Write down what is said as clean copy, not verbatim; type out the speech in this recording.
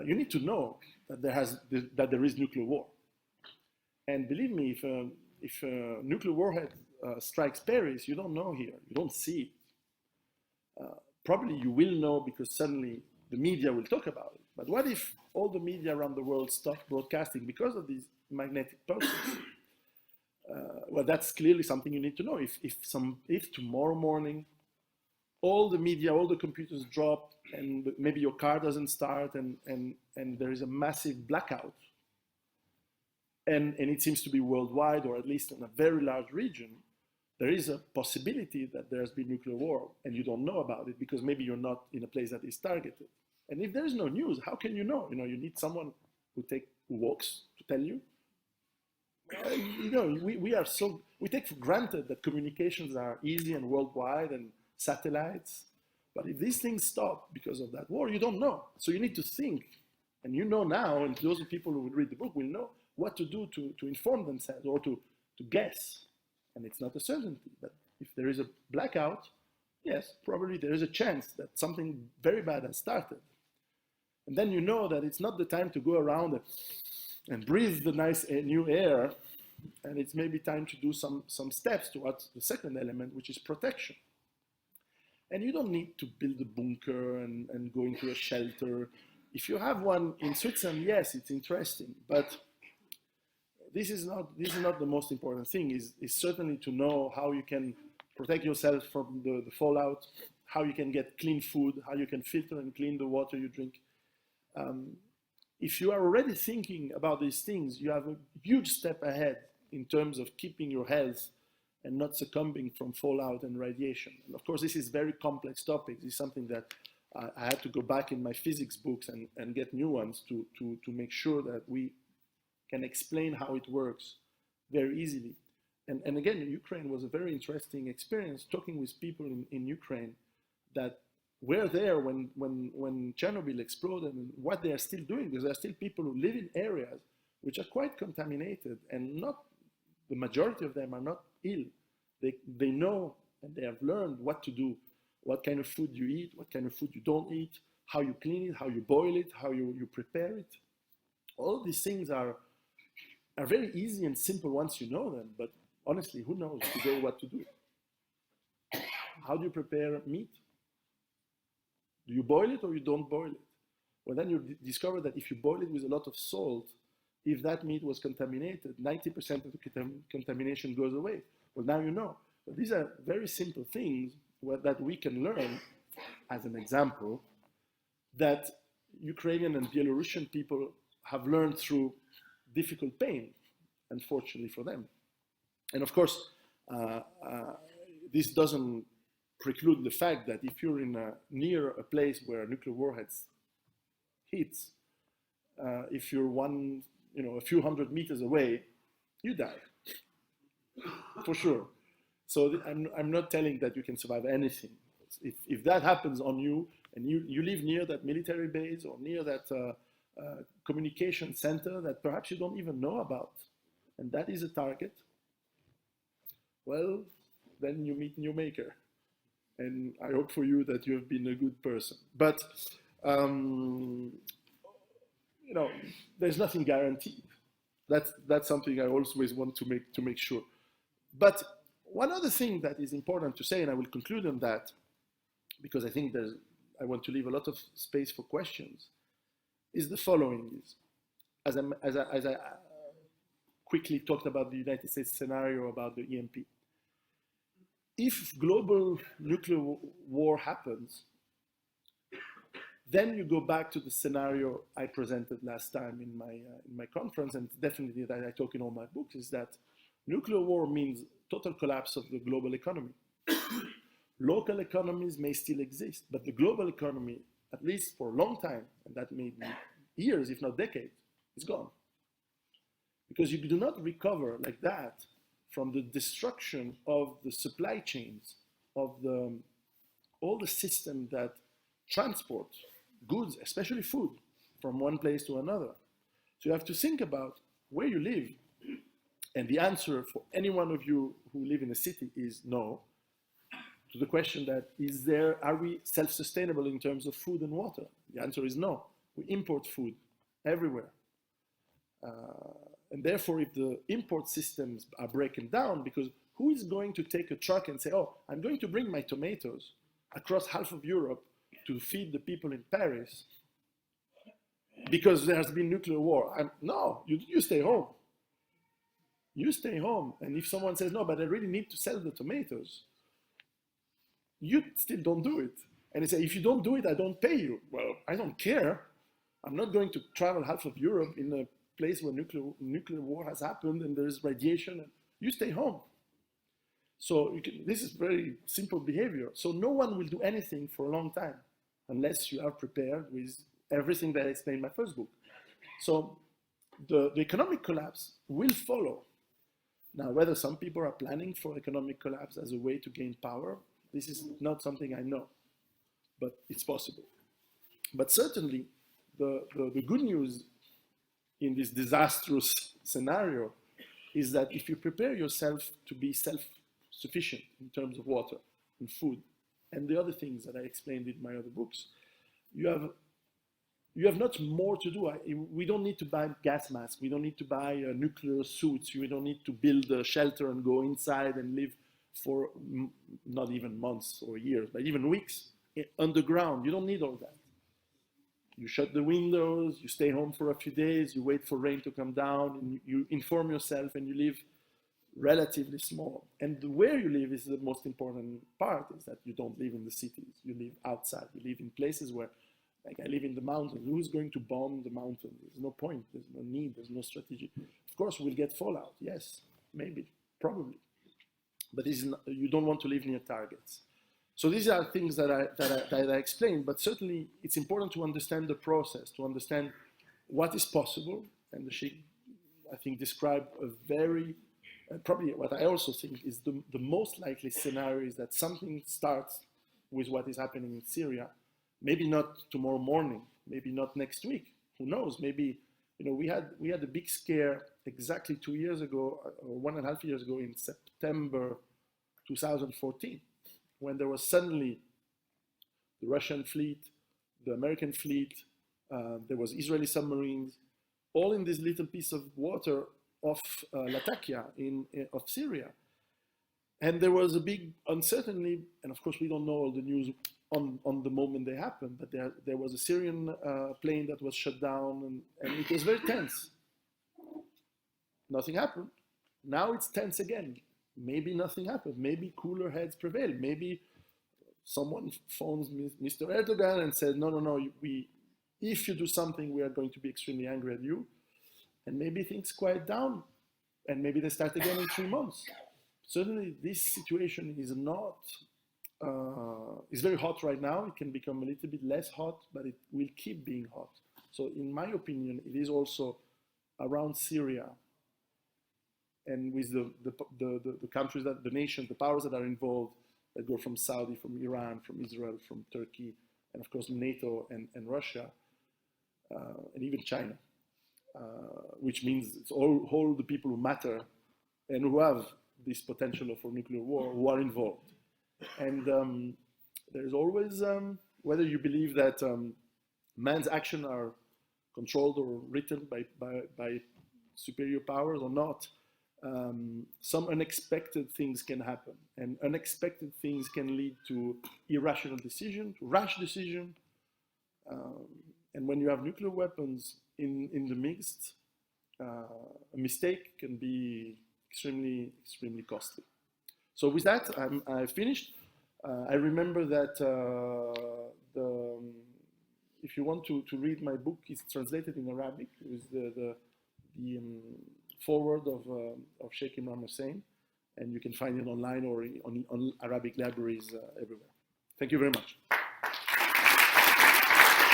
you need to know that there is nuclear war. And believe me, if a nuclear warhead strikes Paris, you don't know here, you don't see it. Probably you will know because suddenly the media will talk about it. But what if all the media around the world stop broadcasting because of these magnetic pulses? Well, that's clearly something you need to know. If tomorrow morning all the media, all the computers drop, and maybe your car doesn't start, and there is a massive blackout, and it seems to be worldwide, or at least in a very large region, there is a possibility that there's been nuclear war, and you don't know about it because maybe you're not in a place that is targeted. And if there is no news, how can you know? You need someone who walks to tell you. We take for granted that communications are easy and worldwide and satellites. But if these things stop because of that war, you don't know. So you need to think. And you know now, and those people who will read the book will know what to do to inform themselves or to guess. And it's not a certainty. But if there is a blackout, yes, probably there is a chance that something very bad has started. And then you know that it's not the time to go around and breathe the nice new air. And it's maybe time to do some steps towards the second element, which is protection. And you don't need to build a bunker and go into a shelter. If you have one in Switzerland, yes, it's interesting. But this is not the most important thing. Is certainly to know how you can protect yourself from the fallout, how you can get clean food, how you can filter and clean the water you drink. If you are already thinking about these things, you have a huge step ahead in terms of keeping your health and not succumbing from fallout and radiation. And of course, this is very complex topic. This is something that I had to go back in my physics books and get new ones to make sure that we can explain how it works very easily. And again, Ukraine was a very interesting experience talking with people in Ukraine that were there when Chernobyl exploded and what they are still doing, because there are still people who live in areas which are quite contaminated, and not the majority of them are not ill. They know and they have learned what to do, what kind of food you eat, what kind of food you don't eat, how you clean it, how you boil it, how you prepare it. All these things are very easy and simple once you know them, but honestly, who knows today what to do? How do you prepare meat? Do you boil it or you don't boil it? Well, then you discover that if you boil it with a lot of salt, if that meat was contaminated, 90% of the contamination goes away. Well, now you know. But these are very simple things that we can learn, as an example, that Ukrainian and Belarusian people have learned through difficult pain, unfortunately for them. And of course, this doesn't preclude the fact that if you're near a place where nuclear warheads hits, if you're a few hundred meters away, you die, for sure. So I'm not telling that you can survive anything. If that happens on you, and you live near that military base or near that communication center that perhaps you don't even know about, and that is a target, well, then you meet your maker. And I hope for you that you have been a good person. But, there's nothing guaranteed. That's something I always want to make sure. But one other thing that is important to say, and I will conclude on that, because I think I want to leave a lot of space for questions, is the following: as I quickly talked about the United States scenario about the EMP. If global nuclear war happens, then you go back to the scenario I presented last time in my conference, and definitely that I talk in all my books, is that nuclear war means total collapse of the global economy. Local economies may still exist, but the global economy, at least for a long time, and that may be years, if not decades, is gone. Because you do not recover like that from the destruction of the supply chains, of all the system that transport goods, especially food, from one place to another. So you have to think about where you live. And the answer for any one of you who live in a city is no. To the question that are we self-sustainable in terms of food and water? The answer is no. We import food everywhere. And therefore, if the import systems are breaking down, because who is going to take a truck and say, oh, I'm going to bring my tomatoes across half of Europe to feed the people in Paris because there has been nuclear war? No, you stay home. You stay home. And if someone says, no, but I really need to sell the tomatoes, you still don't do it. And they say, if you don't do it, I don't pay you. Well, I don't care. I'm not going to travel half of Europe in a place where nuclear war has happened and there's radiation. You stay home. So this is very simple behavior. So no one will do anything for a long time unless you are prepared with everything that I explained in my first book. So the economic collapse will follow. Now, whether some people are planning for economic collapse as a way to gain power, this is not something I know, but it's possible. But certainly, the good news in this disastrous scenario is that if you prepare yourself to be self-sufficient in terms of water and food and the other things that I explained in my other books, you have not more to do. We don't need to buy gas masks. We don't need to buy nuclear suits. We don't need to build a shelter and go inside and live for not even months or years, but even weeks underground. You don't need all that. You shut the windows, you stay home for a few days, you wait for rain to come down, and you inform yourself, and you live relatively small. And where you live is the most important part, is that you don't live in the cities. You live outside. You live in places where, like I live in the mountains. Who's going to bomb the mountains? There's no point. There's no need. There's no strategy. Of course, we'll get fallout. Yes, maybe, probably. But you don't want to live near targets. So these are things that I explained, but certainly it's important to understand the process, to understand what is possible. And the Sheikh, I think, described a very, probably what I also think is the most likely scenario is that something starts with what is happening in Syria. Maybe not tomorrow morning, maybe not next week. Who knows? Maybe, we had a big scare exactly 2 years ago, or 1.5 years ago, in September 2014. When there was suddenly the Russian fleet, the American fleet, there was Israeli submarines, all in this little piece of water off Latakia of Syria. And there was a big uncertainty, and of course we don't know all the news on the moment they happened, but there was a Syrian plane that was shut down, and it was very tense. Nothing happened. Now it's tense again. Maybe nothing happened. Maybe cooler heads prevail. Maybe someone phones Mr. Erdogan and says, no, if you do something, we are going to be extremely angry at you. And maybe things quiet down, and maybe they start again in 3 months. Certainly, this situation is not, it's very hot right now. It can become a little bit less hot, but it will keep being hot. So in my opinion, it is also around Syria, and with the countries, the nations, the powers that are involved, that go from Saudi, from Iran, from Israel, from Turkey, and of course NATO and Russia, and even China, which means it's all the people who matter and who have this potential for nuclear war who are involved. And there's always, whether you believe that man's actions are controlled or written by superior powers or not, some unexpected things can happen, and unexpected things can lead to irrational decision, to rash decision. And when you have nuclear weapons in the mix, a mistake can be extremely, extremely costly. So with that, I finished. I remember that if you want to read my book, it's translated in Arabic with the forward of Sheikh Imran Hussein, and you can find it online or on Arabic libraries everywhere. Thank you very much.